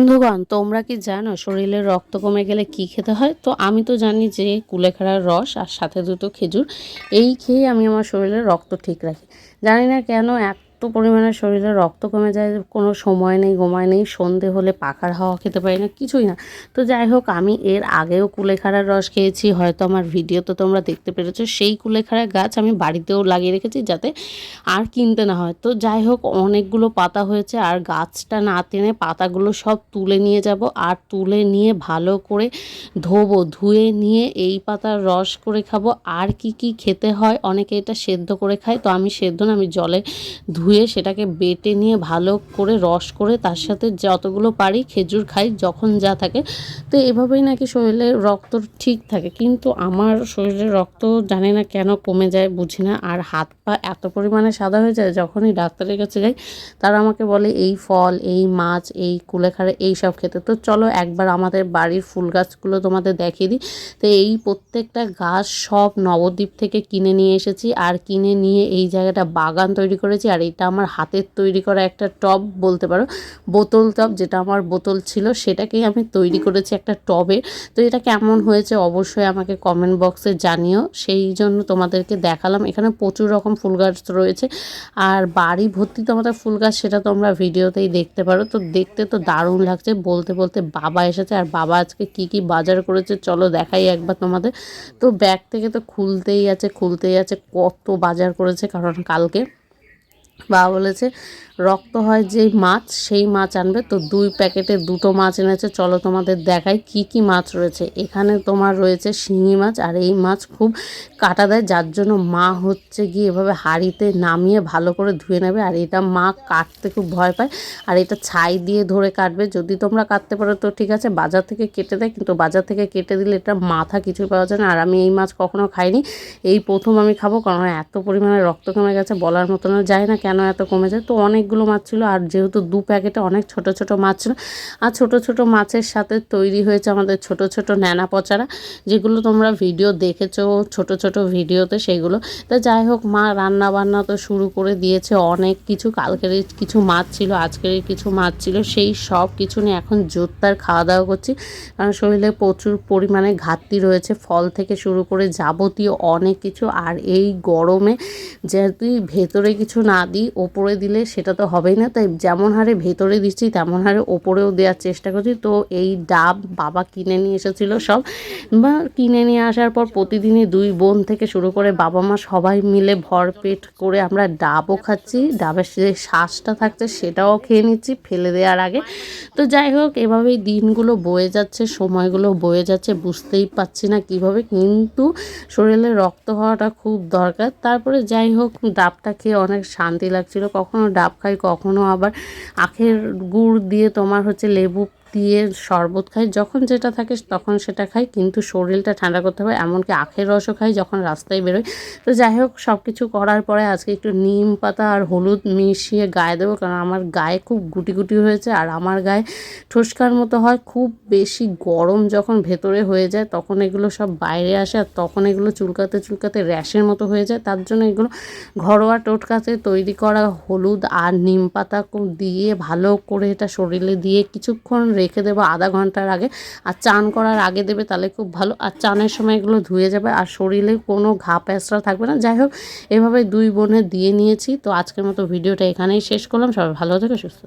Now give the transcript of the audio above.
বন্ধুগণ, তোমরা কি জানো শরীরের রক্ত কমে গেলে কি খেতে হয়? তো আমি তো জানি যে কুলেখাড়ার রস আর সাথে দুটো খেজুর এই খেয়ে আমি আমার শরীরের রক্ত ঠিক রাখি। জানি না কেন এত পরিমাণে শরীরে রক্ত কমে যায়, কোনো সময় নেই গোমায় নেই, সন্ধে হলে পাখার হাওয়া খেতে পারি না, কিছুই না। তো যাই হোক, আমি এর আগেও কুলেখাড়ার রস খেয়েছি, হয়তো আমার ভিডিও তো তোমরা দেখতে পেরেছো। সেই কুলেখাড়ার গাছ আমি বাড়িতেও লাগিয়ে রেখেছি যাতে আর কিনতে না হয়। তো যাই হোক, অনেকগুলো পাতা হয়েছে আর গাছটা না টেনে পাতাগুলো সব তুলে নিয়ে যাব, আর তুলে নিয়ে ভালো করে ধোবো, ধুয়ে নিয়ে এই পাতার রস করে খাবো। আর কি কি খেতে হয়, অনেকে এটা সেদ্ধ করে খায়, তো আমি সেদ্ধ না, আমি জলে ধুয়ে সেটাকে বেটে নিয়ে ভালো করে রস করে তার সাথে যতগুলো পারি খেজুর খাই যখন যা থাকে। তো এভাবেই নাকি শরীরে রক্ত ঠিক থাকে, কিন্তু আমার শরীরে রক্ত জানি না কেন কমে যায়, বুঝি না। আর হাত পা এত পরিমাণে সাদা হয়ে যায়, যখনই ডাক্তারের কাছে যাই তারা আমাকে বলে এই ফল, এই মাছ, এই কুলেখাড়া এই সব খেতে। তো চলো একবার আমাদের বাড়ির ফুল গাছগুলো তোমাদের দেখিয়ে দিই। তো এই প্রত্যেকটা গাছ সব নবদ্বীপ থেকে কিনে নিয়ে এসেছি, আর কিনে নিয়ে এই জায়গাটা বাগান তৈরি করেছি। আর এটা আমার হাতের তৈরি করা একটা টব বলতে পারো, বোতল টব, যেটা আমার বোতল ছিল সেটাকেই আমি তৈরি করেছি একটা টবে। তো এটা কেমন হয়েছে অবশ্যই আমাকে কমেন্ট বক্সে জানিও, সেই জন্য তোমাদেরকে দেখালাম। এখানে প্রচুর রকম ফুল গাছ রয়েছে আর বাড়ি ভর্তি তোমাদের ফুল গাছ, সেটা তোমরা ভিডিওতেই দেখতে পারো। তো দেখতে তো দারুণ লাগছে। বলতে বলতে বাবা এসেছে, আর বাবা আজকে কি কি বাজার করেছে চলো দেখাই একবার তোমাদের। তো ব্যাগ থেকে তো খুলতেই আছে কত বাজার করেছে, কারণ কালকে বাবা বলেছে রক্ত হয় যেই মাছ সেই মাছ আনবে। তো 2 প্যাকেটে 2টো মাছ এনেছে, চলো তোমাদের দেখাই কি কি মাছ রয়েছে। এখানে তোমার রয়েছে শিঙি মাছ, আর এই মাছ খুব কাটা দেয়, যার জন্য মা হচ্ছে গিয়ে এভাবে হাঁড়িতে নামিয়ে ভালো করে ধুয়ে নেবে। আর এটা মা কাটতে খুব ভয় পায়, আর এটা ছাই দিয়ে ধরে কাটবে। যদি তোমরা কাটতে পারো তো ঠিক আছে, বাজার থেকে কেটে দেয়, কিন্তু বাজার থেকে কেটে দিলে এটা মাথা কিছুই পাওয়া যায় না। আর আমি এই মাছ কখনো খাইনি, এই প্রথম আমি খাবো, কারণ এত পরিমাণে রক্ত কমে গেছে বলার মতো না। যায় না কেন এত কমে যায়। তো অনেকগুলো মাছ ছিল, আর যেহেতু 2 প্যাকেটে অনেক ছোট ছোট মাছ ছিল, আর ছোট ছোট মাছের সাথে তৈরি হয়েছে আমাদের ছোট ছোট ন্যানা পচারা, যেগুলো তোমরা ভিডিও দেখেছো ছোট ছোট ভিডিওতে সেগুলো। তো যাই হোক, মা রান্না বান্না তো শুরু করে দিয়েছে অনেক কিছু। কালকের কিছু মাছ ছিল, আজকের কিছু মাছ ছিল, সেই সব কিছু নিয়ে এখন জোরদার খাওয়া দাওয়া করছি, কারণ শরীরে প্রচুর পরিমাণে ঘাটতি রয়েছে, ফল থেকে শুরু করে যাবতীয় অনেক কিছু। আর এই গরমে যেহেতু ভেতরে কিছু না দিই ওপরে দিলে সেটা তো হবেই না, তাই যেমন হারে ভেতরে দিচ্ছি তেমন হারে ওপরেও দেওয়ার চেষ্টা করছি। তো এই ডাব বাবা কিনে নিয়ে এসেছিলো সব, বা কিনে নিয়ে আসার পর প্রতিদিনই 2 বোন থেকে শুরু করে বাবা মা সবাই মিলে ভরপেট করে আমরা ডাবও খাচ্ছি, ডাবের যে শ্বাসটা থাকছে সেটাও খেয়ে নিচ্ছি ফেলে দেওয়ার আগে। তো যাই হোক, এভাবেই দিনগুলো বয়ে যাচ্ছে, সময়গুলো বয়ে যাচ্ছে, বুঝতেই পারছি না কিভাবে, কিন্তু শরীরে রক্ত হওয়াটা খুব দরকার। তারপরে যাই হোক, ডাবটা খেয়ে অনেক শান্তি লাগছিল। কখনো ডাব খাই, কখনো আবার আখের গুড় দিয়ে তোমার হচ্ছে লেবু দিয়ে শরবত খাই, যখন যেটা থাকে তখন সেটা খাই, কিন্তু শরীরটা ঠান্ডা করতে হবে। এমনকি আখের রসও খাই যখন রাস্তায় বেরোই। তো যাই হোক, সব কিছু করার পরে আজকে একটু নিম পাতা আর হলুদ মিশিয়ে গায়ে দেবো, কারণ আমার গায়ে খুব গুটি গুটি হয়েছে, আর আমার গায়ে ঠোসকার মতো হয়। খুব বেশি গরম যখন ভেতরে হয়ে যায় তখন এগুলো সব বাইরে আসে, আর তখন এগুলো চুলকাতে চুলকাতে র্যাশের মতো হয়ে যায়। তার জন্য এগুলো ঘরোয়া টোটকাতে তৈরি করা হলুদ আর নিম পাতা দিয়ে ভালো করে এটা শরীরে দিয়ে কিছুক্ষণ রেখে দেবো, আধা ঘন্টার আগে। আর চান করার আগে দেবে, তাহলে খুব ভালো। আর চানের সময় এগুলো ধুয়ে যাবে, আর শরীরে কোনো ঘা প্যাঁচড়া থাকবে না। যাই হোক, এভাবে 2 বোনে দিয়ে নিয়েছি। তো আজকের মতো ভিডিওটা এখানেই শেষ করলাম। সবাই ভালো থেকো, সুস্থ।